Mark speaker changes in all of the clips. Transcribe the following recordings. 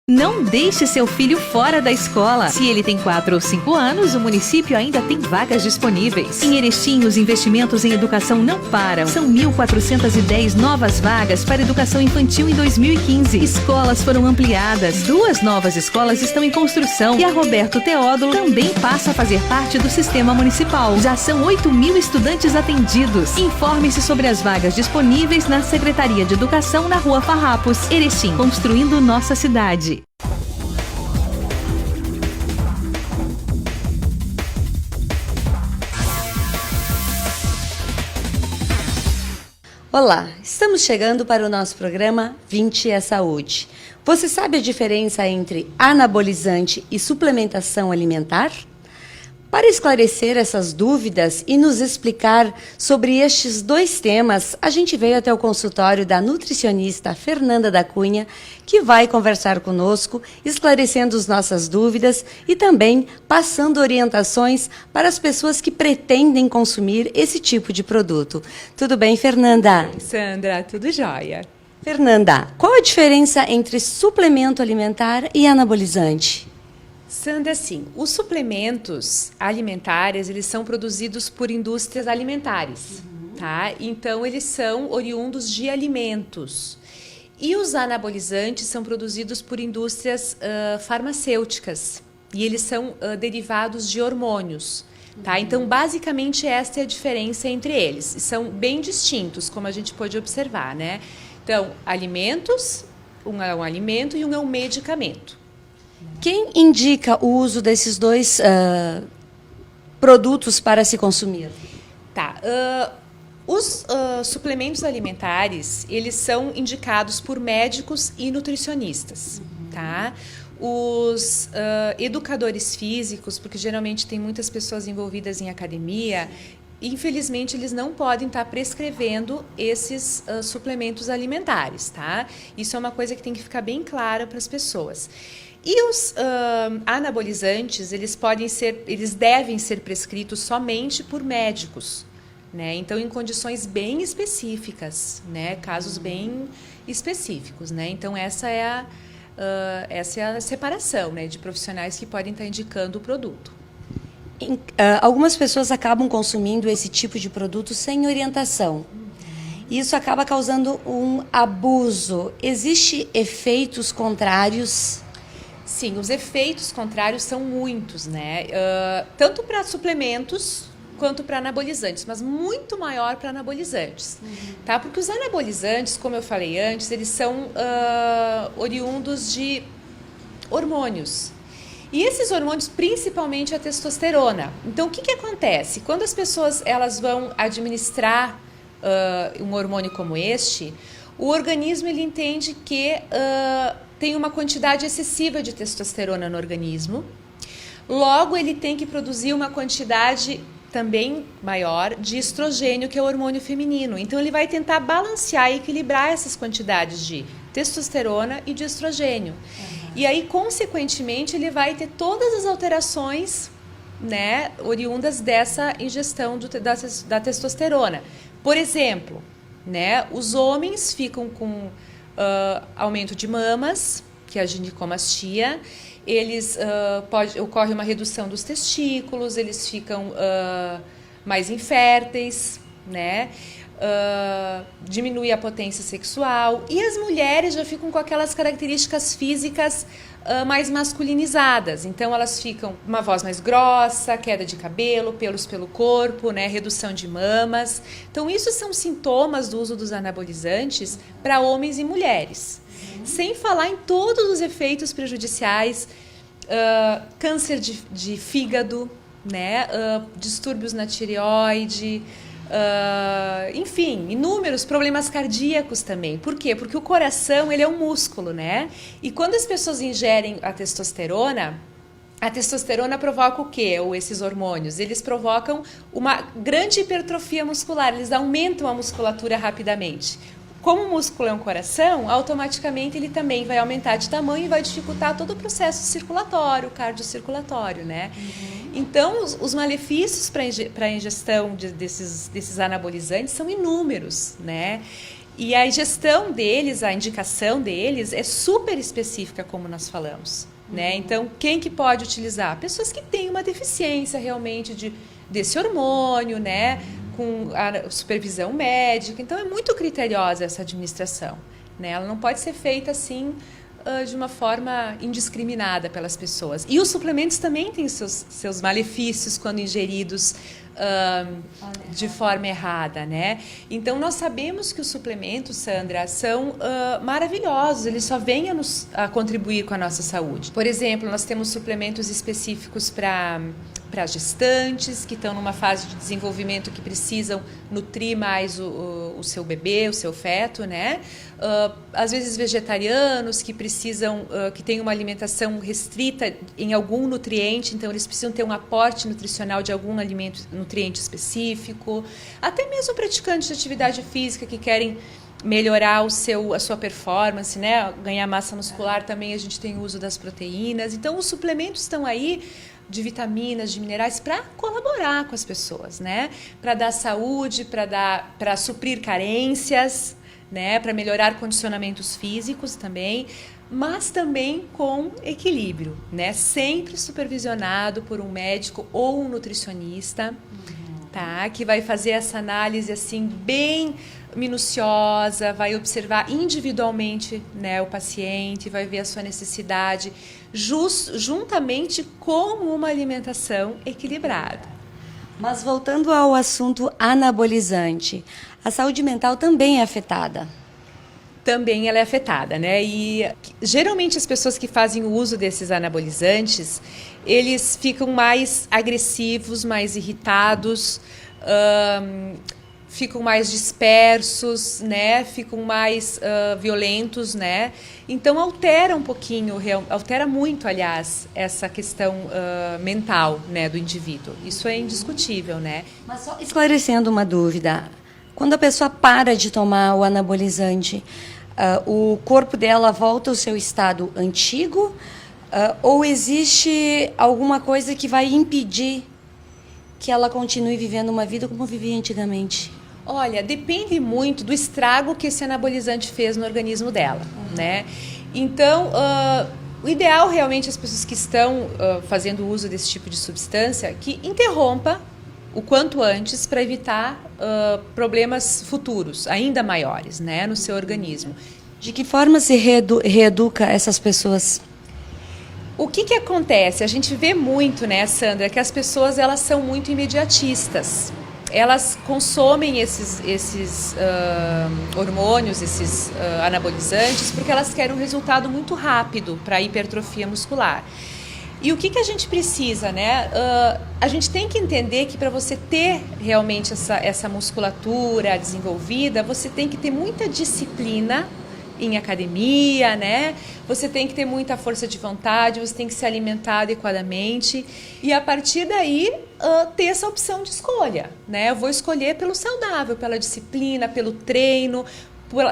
Speaker 1: Não deixe seu filho fora da escola. Se ele tem 4 ou 5 anos, o município ainda tem vagas disponíveis. Em Erechim, os investimentos em educação não param. São 1.410 novas vagas para educação infantil em 2015. Escolas foram ampliadas. 2 novas escolas estão em construção. E a Roberto Teódulo também passa a fazer parte do sistema municipal. Já são 8.000 estudantes atendidos. Informe-se sobre as vagas disponíveis na Secretaria de Educação na Rua Farrapos. Erechim, construindo nossa cidade.
Speaker 2: Olá, estamos chegando para o nosso programa 20 é Saúde. Você sabe a diferença entre anabolizante e suplementação alimentar? Para esclarecer essas dúvidas e nos explicar sobre estes 2 temas, a gente veio até o consultório da nutricionista Fernanda da Cunha, que vai conversar conosco, esclarecendo as nossas dúvidas e também passando orientações para as pessoas que pretendem consumir esse tipo de produto. Tudo bem, Fernanda?
Speaker 3: Oi, Sandra, tudo jóia.
Speaker 2: Fernanda, qual a diferença entre suplemento alimentar e anabolizante?
Speaker 3: Sandra, sim, os suplementos alimentares, eles são produzidos por indústrias alimentares, tá? Então, eles são oriundos de alimentos. E os anabolizantes são produzidos por indústrias farmacêuticas. E eles são derivados de hormônios, tá? Então, basicamente, esta é a diferença entre eles. São bem distintos, como a gente pode observar, né? Então, alimentos, um é um alimento e um é um medicamento.
Speaker 2: Quem indica o uso desses 2 produtos para se consumir?
Speaker 3: Tá. Os suplementos alimentares, eles são indicados por médicos e nutricionistas, tá? Os educadores físicos, porque geralmente tem muitas pessoas envolvidas em academia, infelizmente eles não podem estar prescrevendo esses suplementos alimentares, tá? Isso é uma coisa que tem que ficar bem clara para as pessoas. E os anabolizantes, eles devem ser prescritos somente por médicos, né? Então, em condições bem específicas, né? Casos bem específicos, né? Então, essa é a separação, né? De profissionais que podem estar indicando o produto.
Speaker 2: Algumas pessoas acabam consumindo esse tipo de produto sem orientação. Isso acaba causando um abuso. Existem efeitos contrários?
Speaker 3: Sim, os efeitos contrários são muitos, né? Tanto para suplementos quanto para anabolizantes, mas muito maior para anabolizantes, tá? Porque os anabolizantes, como eu falei antes, eles são oriundos de hormônios. E esses hormônios, principalmente a testosterona. Então, o que acontece? Quando as pessoas elas vão administrar um hormônio como este, o organismo ele entende que tem uma quantidade excessiva de testosterona no organismo. Logo, ele tem que produzir uma quantidade também maior de estrogênio, que é o hormônio feminino. Então, ele vai tentar balancear e equilibrar essas quantidades de testosterona e de estrogênio. E aí, consequentemente, ele vai ter todas as alterações, né, oriundas dessa ingestão da testosterona. Por exemplo, né, os homens ficam com aumento de mamas, que é a ginecomastia, ocorre uma redução dos testículos, eles ficam mais inférteis, né? Diminui a potência sexual, e as mulheres já ficam com aquelas características físicas mais masculinizadas. Então elas ficam com uma voz mais grossa, queda de cabelo, pelos pelo corpo, né, redução de mamas. Então isso são sintomas do uso dos anabolizantes para homens e mulheres. Sem falar em todos os efeitos prejudiciais, câncer de fígado, né, distúrbios na tireoide, enfim, inúmeros problemas cardíacos também. Por quê? Porque o coração ele é um músculo, né? E quando as pessoas ingerem a testosterona provoca o quê? Ou esses hormônios? Eles provocam uma grande hipertrofia muscular, eles aumentam a musculatura rapidamente. Como o músculo é um coração, automaticamente ele também vai aumentar de tamanho e vai dificultar todo o processo circulatório, cardiocirculatório, né? Então, os malefícios para a ingestão desses anabolizantes são inúmeros, né? E a gestão deles, a indicação deles é super específica, como nós falamos, né? Então, quem que pode utilizar? Pessoas que têm uma deficiência realmente desse hormônio, né? Com a supervisão médica. Então, é muito criteriosa essa administração, né? Ela não pode ser feita assim de uma forma indiscriminada pelas pessoas. E os suplementos também têm seus malefícios quando ingeridos de forma errada, né? Então, nós sabemos que os suplementos, Sandra, são maravilhosos, eles só vêm a contribuir com a nossa saúde. Por exemplo, nós temos suplementos específicos para gestantes que estão numa fase de desenvolvimento que precisam nutrir mais o seu bebê, o seu feto, né? Às vezes vegetarianos que precisam, que têm uma alimentação restrita em algum nutriente, então eles precisam ter um aporte nutricional de algum nutriente específico. Até mesmo praticantes de atividade física que querem melhorar a sua performance, né? Ganhar massa muscular, também a gente tem o uso das proteínas. Então, os suplementos estão aí de vitaminas, de minerais, para colaborar com as pessoas, né? Para dar saúde, para suprir carências, né? Para melhorar condicionamentos físicos também, mas também com equilíbrio, né? Sempre supervisionado por um médico ou um nutricionista, tá? Que vai fazer essa análise assim bem minuciosa, vai observar individualmente, né, o paciente, vai ver a sua necessidade, juntamente com uma alimentação equilibrada.
Speaker 2: Mas voltando ao assunto anabolizante, a saúde mental também é afetada?
Speaker 3: Também ela é afetada, né? E geralmente as pessoas que fazem o uso desses anabolizantes, eles ficam mais agressivos, mais irritados, ficam mais dispersos, né? Ficam mais violentos, né? Então altera um pouquinho, altera muito, aliás, essa questão mental, né, do indivíduo. Isso é indiscutível, né?
Speaker 2: Mas só esclarecendo uma dúvida, quando a pessoa para de tomar o anabolizante, o corpo dela volta ao seu estado antigo, ou existe alguma coisa que vai impedir que ela continue vivendo uma vida como vivia antigamente?
Speaker 3: Olha, depende muito do estrago que esse anabolizante fez no organismo dela, né? Então, o ideal realmente as pessoas que estão fazendo uso desse tipo de substância, que interrompa o quanto antes para evitar problemas futuros, ainda maiores, né, no seu organismo.
Speaker 2: De que forma se reeduca essas pessoas?
Speaker 3: O que acontece? A gente vê muito, né, Sandra, que as pessoas elas são muito imediatistas. Elas consomem esses hormônios, esses anabolizantes, porque elas querem um resultado muito rápido para a hipertrofia muscular. E o que a gente precisa, né? A gente tem que entender que para você ter realmente essa musculatura desenvolvida, você tem que ter muita disciplina em academia, né? Você tem que ter muita força de vontade, você tem que se alimentar adequadamente e a partir daí ter essa opção de escolha, né? Eu vou escolher pelo saudável, pela disciplina, pelo treino,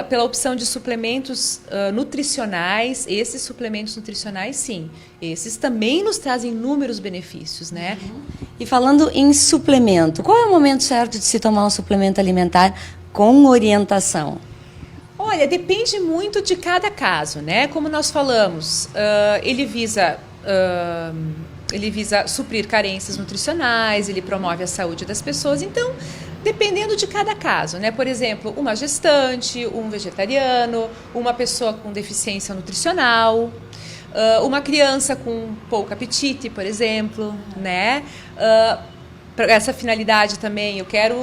Speaker 3: pela opção de suplementos nutricionais. Esses suplementos nutricionais, sim, esses também nos trazem inúmeros benefícios, né?
Speaker 2: E falando em suplemento, qual é o momento certo de se tomar um suplemento alimentar com orientação?
Speaker 3: Olha, depende muito de cada caso, né? Como nós falamos, ele visa suprir carências nutricionais, ele promove a saúde das pessoas, então, dependendo de cada caso, né? Por exemplo, uma gestante, um vegetariano, uma pessoa com deficiência nutricional, uma criança com pouco apetite, por exemplo, né? Para essa finalidade também, eu quero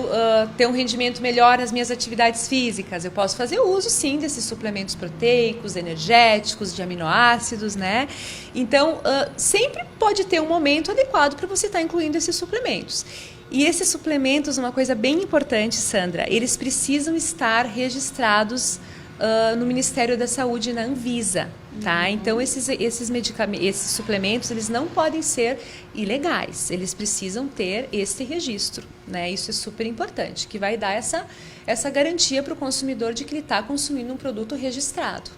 Speaker 3: ter um rendimento melhor nas minhas atividades físicas. Eu posso fazer uso, sim, desses suplementos proteicos, energéticos, de aminoácidos, né? Então, sempre pode ter um momento adequado para você estar incluindo esses suplementos. E esses suplementos, uma coisa bem importante, Sandra, eles precisam estar registrados no Ministério da Saúde, na Anvisa, tá? Então, esses medicamentos, esses suplementos, eles não podem ser ilegais, eles precisam ter esse registro, né? Isso é super importante, que vai dar essa garantia para o consumidor de que ele está consumindo um produto registrado.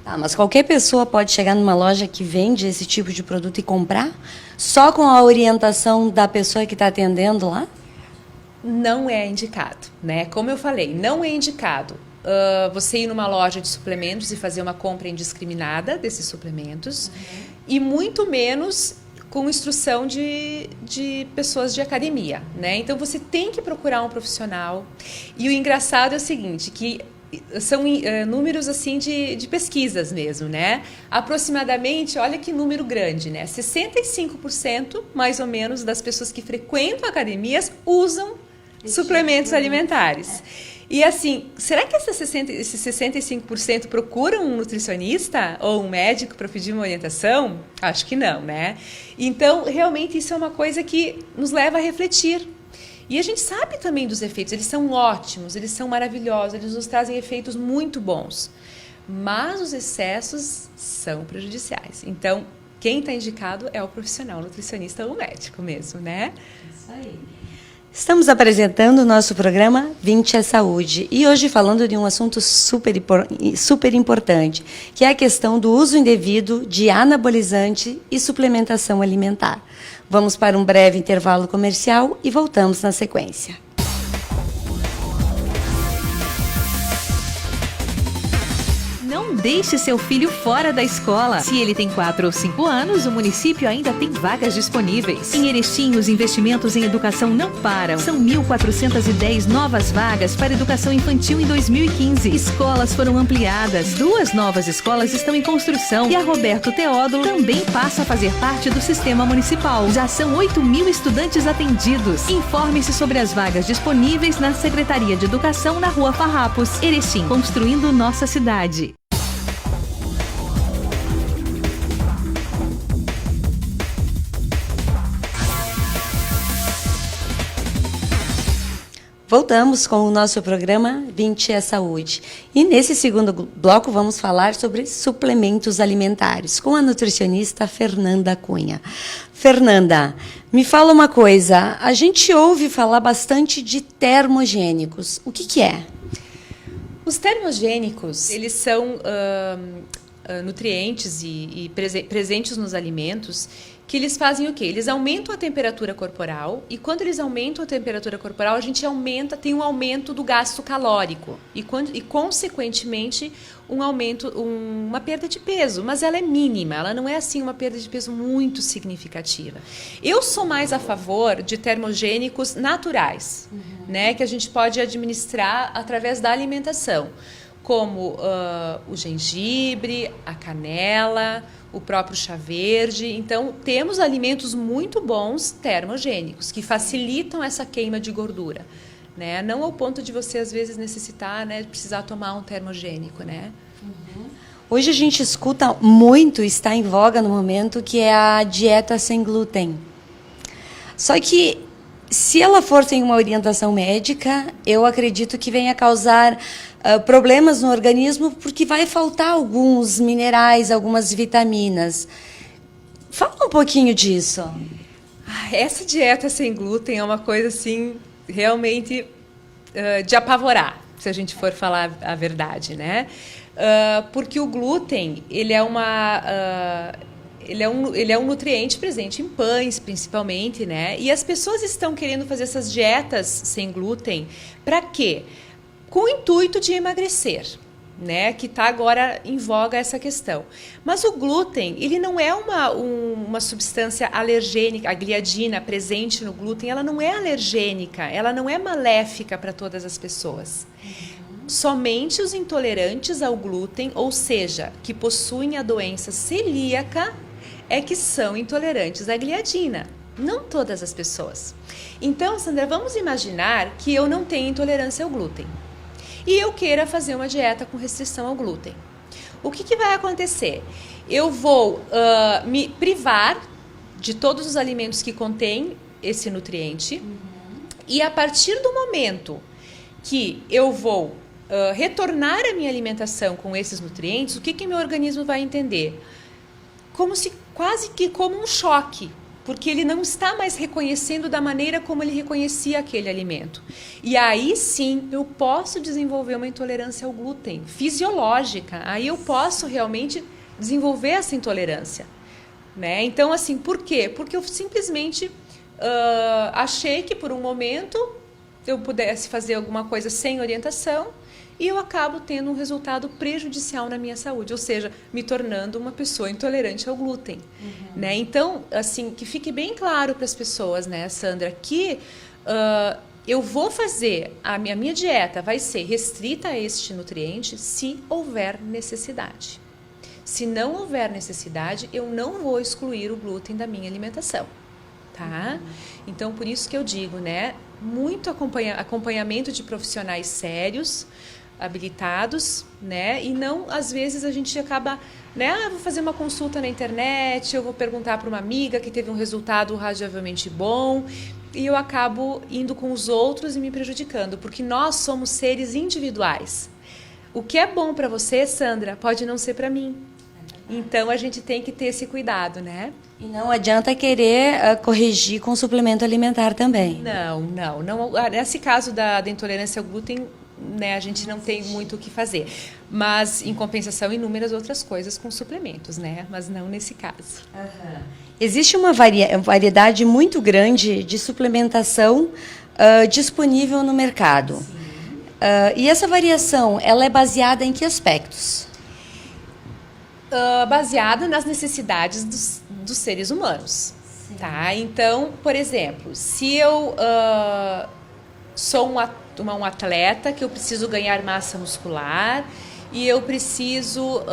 Speaker 2: Ah, mas qualquer pessoa pode chegar numa loja que vende esse tipo de produto e comprar? Só com a orientação da pessoa que está atendendo lá?
Speaker 3: Não é indicado, né? Como eu falei, não é indicado você ir numa loja de suplementos e fazer uma compra indiscriminada desses suplementos, e muito menos com instrução de pessoas de academia, né? Então você tem que procurar um profissional. E o engraçado é o seguinte, que são números assim de pesquisas mesmo, né? Aproximadamente, olha que número grande, né? 65% mais ou menos das pessoas que frequentam academias usam suplementos alimentares. E assim, será que esses 65% procuram um nutricionista ou um médico para pedir uma orientação? Acho que não, né? Então, realmente, isso é uma coisa que nos leva a refletir. E a gente sabe também dos efeitos, eles são ótimos, eles são maravilhosos, eles nos trazem efeitos muito bons. Mas os excessos são prejudiciais. Então, quem está indicado é o profissional, o nutricionista ou o médico mesmo, né?
Speaker 2: Isso aí. Estamos apresentando o nosso programa 20 é Saúde e hoje falando de um assunto super importante, que é a questão do uso indevido de anabolizante e suplementação alimentar. Vamos para um breve intervalo comercial e voltamos na sequência.
Speaker 1: Não deixe seu filho fora da escola. Se ele tem 4 ou 5 anos, o município ainda tem vagas disponíveis. Em Erechim, os investimentos em educação não param. São 1.410 novas vagas para educação infantil em 2015. Escolas foram ampliadas. 2 novas escolas estão em construção. E a Roberto Teódulo também passa a fazer parte do sistema municipal. Já são 8.000 estudantes atendidos. Informe-se sobre as vagas disponíveis na Secretaria de Educação na Rua Farrapos. Erechim, construindo nossa cidade.
Speaker 2: Voltamos com o nosso programa 20 é Saúde. E nesse segundo bloco vamos falar sobre suplementos alimentares com a nutricionista Fernanda Cunha. Fernanda, me fala uma coisa, a gente ouve falar bastante de termogênicos. O que é?
Speaker 3: Os termogênicos, eles são nutrientes e presentes nos alimentos que eles fazem o quê? Eles aumentam a temperatura corporal e quando eles aumentam a temperatura corporal, a gente tem um aumento do gasto calórico e consequentemente, uma perda de peso, mas ela é mínima, ela não é assim uma perda de peso muito significativa. Eu sou mais a favor de termogênicos naturais, né, que a gente pode administrar através da alimentação, como o gengibre, a canela, o próprio chá verde. Então, temos alimentos muito bons termogênicos, que facilitam essa queima de gordura, né? Não ao ponto de você, às vezes, necessitar, né, precisar tomar um termogênico, né?
Speaker 2: Hoje a gente escuta muito, está em voga no momento, que é a dieta sem glúten. Só que, se ela for sem uma orientação médica, eu acredito que venha causar problemas no organismo, porque vai faltar alguns minerais, algumas vitaminas. Fala um pouquinho disso.
Speaker 3: Essa dieta sem glúten é uma coisa assim, realmente de apavorar, se a gente for falar a verdade, né? Porque o glúten, ele é um nutriente presente em pães, principalmente, né? E as pessoas estão querendo fazer essas dietas sem glúten para quê? Com o intuito de emagrecer, né? Que está agora em voga essa questão. Mas o glúten, ele não é uma substância alergênica, a gliadina presente no glúten, ela não é alergênica, ela não é maléfica para todas as pessoas. Somente os intolerantes ao glúten, ou seja, que possuem a doença celíaca, é que são intolerantes à gliadina. Não todas as pessoas. Então, Sandra, vamos imaginar que eu não tenho intolerância ao glúten e eu queira fazer uma dieta com restrição ao glúten. O que vai acontecer? Eu vou me privar de todos os alimentos que contêm esse nutriente e a partir do momento que eu vou retornar a minha alimentação com esses nutrientes, o que meu organismo vai entender? Quase que como um choque, porque ele não está mais reconhecendo da maneira como ele reconhecia aquele alimento. E aí sim, eu posso desenvolver uma intolerância ao glúten fisiológica. Aí eu posso realmente desenvolver essa intolerância, né? Então, assim, por quê? Porque eu simplesmente achei que por um momento eu pudesse fazer alguma coisa sem orientação e eu acabo tendo um resultado prejudicial na minha saúde, ou seja, me tornando uma pessoa intolerante ao glúten, né? Então, assim, que fique bem claro para as pessoas, né, Sandra, que eu vou fazer, a minha dieta vai ser restrita a este nutriente se houver necessidade. Se não houver necessidade, eu não vou excluir o glúten da minha alimentação, tá? Então, por isso que eu digo, né, muito acompanhamento de profissionais sérios, habilitados, né, e não, às vezes, a gente acaba, né, vou fazer uma consulta na internet, eu vou perguntar para uma amiga que teve um resultado razoavelmente bom, e eu acabo indo com os outros e me prejudicando, porque nós somos seres individuais. O que é bom para você, Sandra, pode não ser para mim. Então, a gente tem que ter esse cuidado, né?
Speaker 2: E não adianta querer corrigir com suplemento alimentar também.
Speaker 3: Não. Nesse caso da intolerância ao glúten, né, a gente não tem muito o que fazer. Mas, em compensação, inúmeras outras coisas com suplementos, né? Mas não nesse caso.
Speaker 2: Existe uma variedade muito grande de suplementação disponível no mercado. E essa variação, ela é baseada em que aspectos?
Speaker 3: Baseada nas necessidades dos seres humanos. Tá? Então, por exemplo, se eu sou um atleta que eu preciso ganhar massa muscular e eu preciso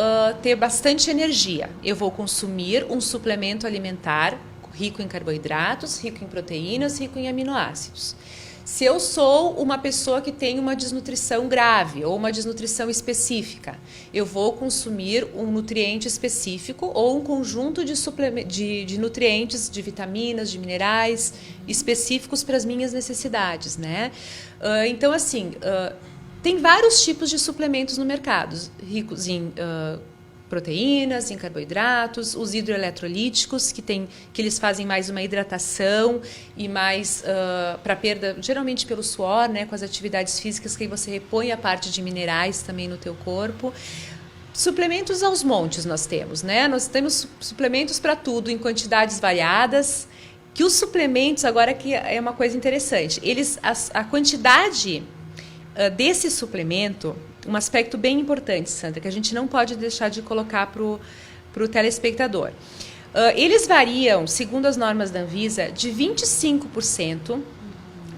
Speaker 3: ter bastante energia, eu vou consumir um suplemento alimentar rico em carboidratos, rico em proteínas, rico em aminoácidos. Se eu sou uma pessoa que tem uma desnutrição grave ou uma desnutrição específica, eu vou consumir um nutriente específico ou um conjunto de nutrientes, de vitaminas, de minerais específicos para as minhas necessidades, né? Então, assim, tem vários tipos de suplementos no mercado, ricos em proteínas, em carboidratos, os hidroeletrolíticos, que eles fazem mais uma hidratação e mais para perda, geralmente pelo suor, né, com as atividades físicas, que aí você repõe a parte de minerais também no teu corpo. Suplementos aos montes nós temos, né? Nós temos suplementos para tudo, em quantidades variadas, que os suplementos, agora que é uma coisa interessante, a quantidade desse suplemento, um aspecto bem importante, Sandra, que a gente não pode deixar de colocar para o telespectador. Eles variam, segundo as normas da Anvisa, de 25%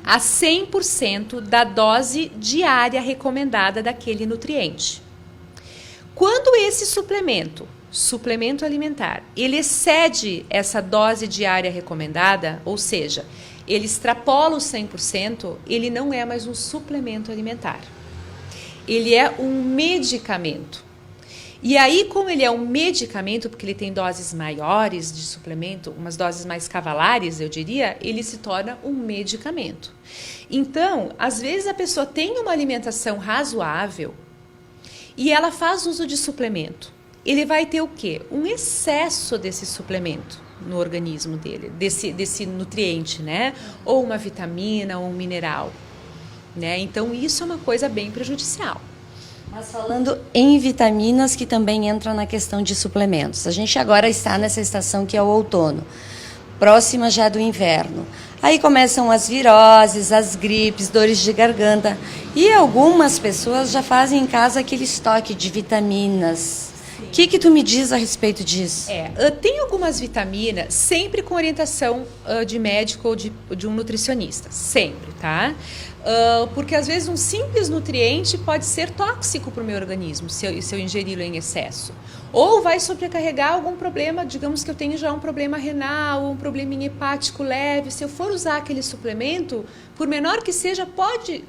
Speaker 3: a 100% da dose diária recomendada daquele nutriente. Quando esse suplemento alimentar, ele excede essa dose diária recomendada, ou seja, ele extrapola os 100%, ele não é mais um suplemento alimentar. Ele é um medicamento. E aí, como ele é um medicamento, porque ele tem doses maiores de suplemento, umas doses mais cavalares, eu diria, ele se torna um medicamento. Então, às vezes a pessoa tem uma alimentação razoável e ela faz uso de suplemento. Ele vai ter o quê? Um excesso desse suplemento no organismo dele, desse nutriente, né? Ou uma vitamina, ou um mineral. Né? Então, isso é uma coisa bem prejudicial.
Speaker 2: Mas falando em vitaminas, que também entra na questão de suplementos. A gente agora está nessa estação que é o outono, próxima já do inverno. Aí começam as viroses, as gripes, dores de garganta. E algumas pessoas já fazem em casa aquele estoque de vitaminas. O que tu me diz a respeito disso?
Speaker 3: Tem algumas vitaminas, sempre com orientação de médico ou de um nutricionista, sempre, tá? Porque às vezes um simples nutriente pode ser tóxico para o meu organismo, se eu ingeri-lo em excesso. Ou vai sobrecarregar algum problema, digamos que eu tenho já um problema renal, um probleminha hepático leve. Se eu for usar aquele suplemento, por menor que seja, pode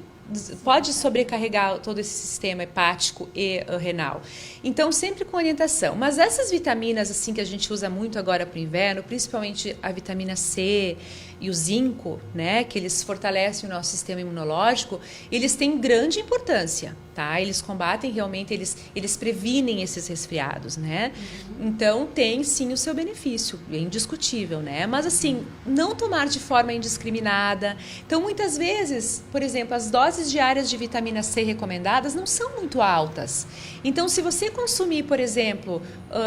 Speaker 3: sobrecarregar todo esse sistema hepático e renal. Então, sempre com orientação. Mas essas vitaminas assim que a gente usa muito agora para o inverno, principalmente a vitamina C e o zinco, né, que eles fortalecem o nosso sistema imunológico, eles têm grande importância, tá? Eles combatem realmente, eles previnem esses resfriados, né? Então, tem sim o seu benefício, é indiscutível, né? Mas assim, não tomar de forma indiscriminada. Então, muitas vezes, por exemplo, as doses diárias de vitamina C recomendadas não são muito altas. Então, se você consumir, por exemplo,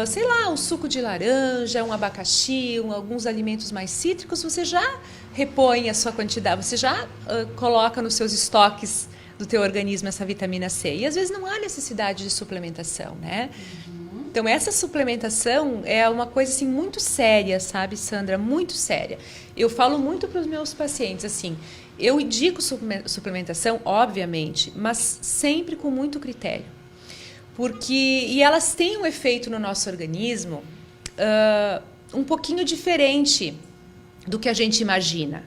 Speaker 3: sei lá, um suco de laranja, um abacaxi, alguns alimentos mais cítricos, você já repõe a sua quantidade, você já coloca nos seus estoques do teu organismo essa vitamina C. E às vezes não há necessidade de suplementação, né? Então, essa suplementação é uma coisa, assim, muito séria, sabe, Sandra? Muito séria. Eu falo muito para os meus pacientes, assim, eu indico suplementação, obviamente, mas sempre com muito critério. E elas têm um efeito no nosso organismo um pouquinho diferente do que a gente imagina.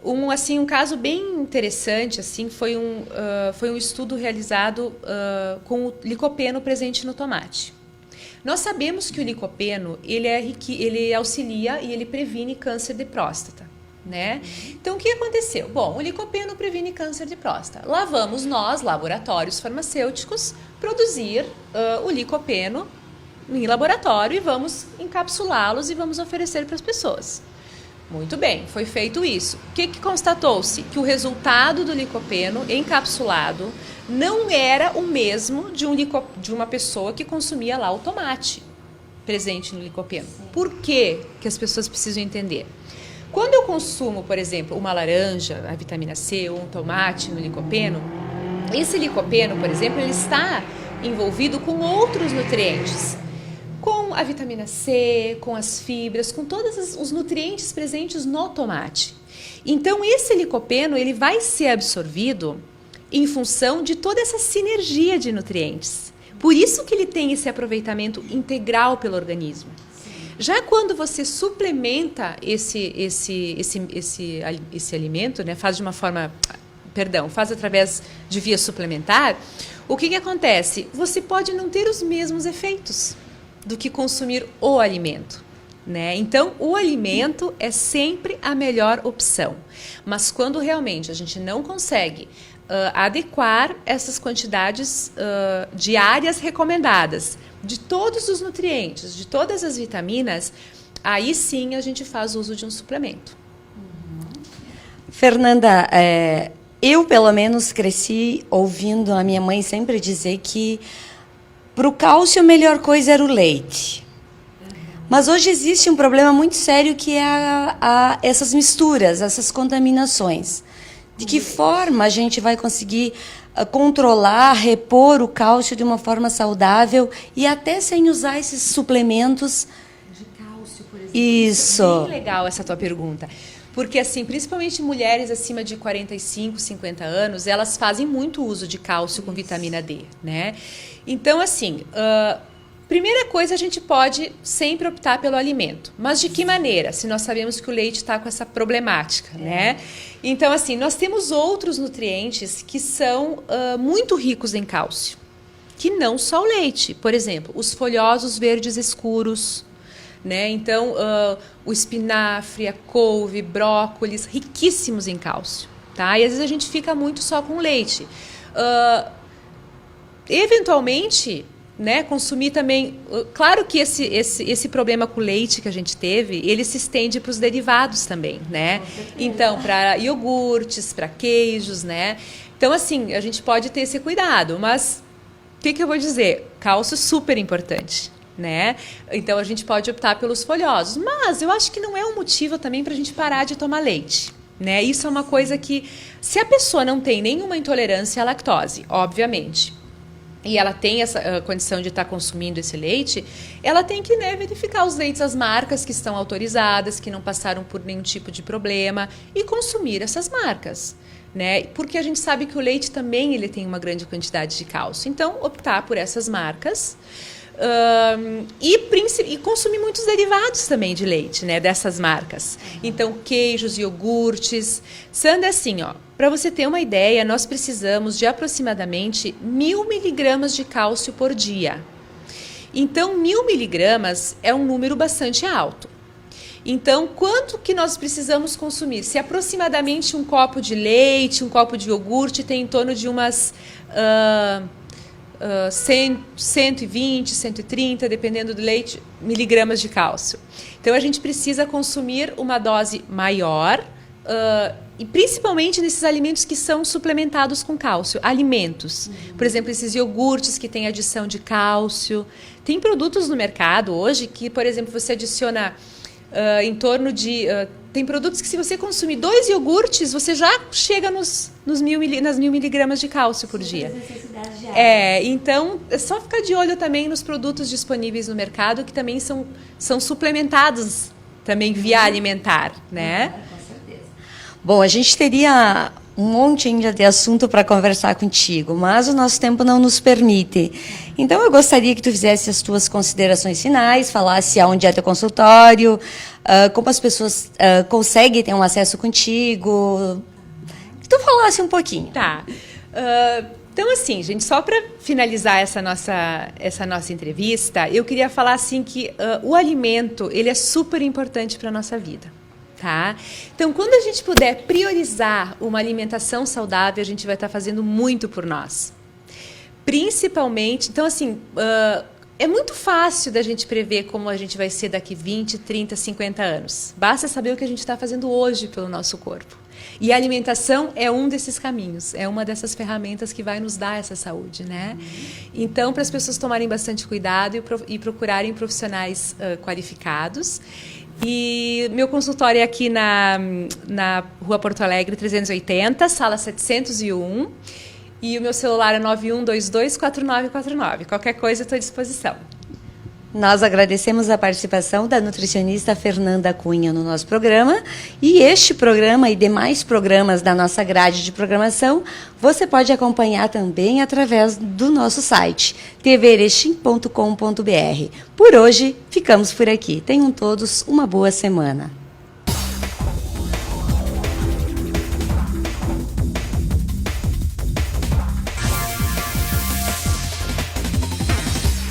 Speaker 3: Um caso bem interessante assim, foi um estudo realizado com o licopeno presente no tomate. Nós sabemos que o licopeno ele auxilia e ele previne câncer de próstata, né? Então, o que aconteceu? Bom, o licopeno previne câncer de próstata. Lá vamos nós, laboratórios farmacêuticos, produzir o licopeno em laboratório e vamos encapsulá-los e vamos oferecer para as pessoas. Muito bem, foi feito isso. O que constatou-se? Que o resultado do licopeno encapsulado não era o mesmo de uma pessoa que consumia lá o tomate presente no licopeno. Por quê que as pessoas precisam entender? Quando eu consumo, por exemplo, uma laranja, a vitamina C, ou um tomate no licopeno, esse licopeno, por exemplo, ele está envolvido com outros nutrientes, com a vitamina C, com as fibras, com todos os nutrientes presentes no tomate. Então, esse licopeno ele vai ser absorvido em função de toda essa sinergia de nutrientes. Por isso que ele tem esse aproveitamento integral pelo organismo. Já quando você suplementa esse alimento, né, faz através de via suplementar, o que acontece? Você pode não ter os mesmos efeitos do que consumir o alimento, né? Então, o alimento é sempre a melhor opção. Mas quando realmente a gente não consegue adequar essas quantidades diárias recomendadas de todos os nutrientes, de todas as vitaminas, aí sim a gente faz uso de um suplemento.
Speaker 2: Fernanda, eu pelo menos cresci ouvindo a minha mãe sempre dizer que para o cálcio a melhor coisa era o leite. Mas hoje existe um problema muito sério que é essas misturas, essas contaminações. De que forma a gente vai conseguir controlar, repor o cálcio de uma forma saudável e até sem usar esses suplementos?
Speaker 3: De cálcio, por exemplo.
Speaker 2: Isso.
Speaker 3: É bem legal essa tua pergunta. Porque, assim, principalmente mulheres acima de 45, 50 anos, elas fazem muito uso de cálcio com vitamina D, né? Então, assim, primeira coisa, a gente pode sempre optar pelo alimento. Mas de que maneira? Se nós sabemos que o leite está com essa problemática, né? Então, assim, nós temos outros nutrientes que são muito ricos em cálcio, que não só o leite. Por exemplo, os folhosos verdes escuros, né? Então, o espinafre, a couve, brócolis, riquíssimos em cálcio, tá? E às vezes a gente fica muito só com leite. Eventualmente, né, consumir também... Claro que esse problema com o leite que a gente teve, ele se estende para os derivados também, né? Então, para iogurtes, para queijos, né? Então, assim, a gente pode ter esse cuidado, mas o que eu vou dizer? Cálcio super importante, né? Então, a gente pode optar pelos folhosos, mas eu acho que não é um motivo também para a gente parar de tomar leite, né? Isso é uma coisa que, se a pessoa não tem nenhuma intolerância à lactose, obviamente, e ela tem essa condição de estar consumindo esse leite, ela tem que, né, verificar os leites, as marcas que estão autorizadas, que não passaram por nenhum tipo de problema, e consumir essas marcas, né? Porque a gente sabe que o leite também ele tem uma grande quantidade de cálcio. Então, optar por essas marcas e consumir muitos derivados também de leite, né, dessas marcas. Então, queijos, iogurtes. Sandra, assim, ó, para você ter uma ideia, nós precisamos de aproximadamente 1.000 miligramas de cálcio por dia. Então, 1.000 miligramas é um número bastante alto. Então, quanto que nós precisamos consumir? Se aproximadamente um copo de leite, um copo de iogurte tem em torno de umas 120, 130, dependendo do leite, miligramas de cálcio. Então, a gente precisa consumir uma dose maior, e principalmente nesses alimentos que são suplementados com cálcio, alimentos. Por exemplo, esses iogurtes que têm adição de cálcio. Tem produtos no mercado hoje que, por exemplo, você adiciona em torno de tem produtos que se você consumir 2 iogurtes, você já chega nas 1000 miligramas de cálcio por dia. Então é só ficar de olho também nos produtos disponíveis no mercado, que também são suplementados também via alimentar, né?
Speaker 2: Com certeza. Bom, a gente teria um monte ainda de assunto para conversar contigo, mas o nosso tempo não nos permite. Então, eu gostaria que tu fizesse as tuas considerações finais, falasse aonde é teu consultório, como as pessoas conseguem ter um acesso contigo. Que tu falasse um pouquinho.
Speaker 3: Tá. Então, assim, gente, só para finalizar essa nossa entrevista, eu queria falar assim que o alimento, ele é super importante para a nossa vida. Tá? Então, quando a gente puder priorizar uma alimentação saudável, a gente vai estar fazendo muito por nós. Principalmente, então assim, é muito fácil da gente prever como a gente vai ser daqui 20, 30, 50 anos. Basta saber o que a gente está fazendo hoje pelo nosso corpo. E a alimentação é um desses caminhos, é uma dessas ferramentas que vai nos dar essa saúde, né? Então, para as pessoas tomarem bastante cuidado e procurarem profissionais qualificados. E meu consultório é aqui na Rua Porto Alegre 380, sala 701. E o meu celular é 91224949. Qualquer coisa, eu estou à disposição.
Speaker 2: Nós agradecemos a participação da nutricionista Fernanda Cunha no nosso programa. E este programa e demais programas da nossa grade de programação, você pode acompanhar também através do nosso site, tverechim.com.br. Por hoje, ficamos por aqui. Tenham todos uma boa semana.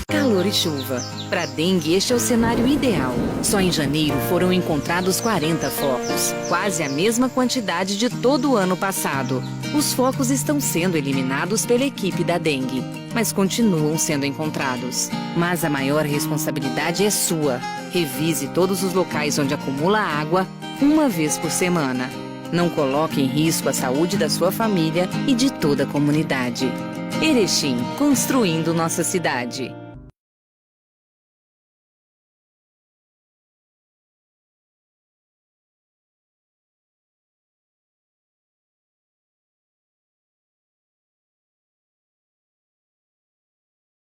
Speaker 4: Calor e chuva. Para dengue, este é o cenário ideal. Só em janeiro foram encontrados 40 focos, quase a mesma quantidade de todo o ano passado. Os focos estão sendo eliminados pela equipe da dengue, mas continuam sendo encontrados. Mas a maior responsabilidade é sua. Revise todos os locais onde acumula água uma vez por semana. Não coloque em risco a saúde da sua família e de toda a comunidade. Erechim, construindo nossa cidade.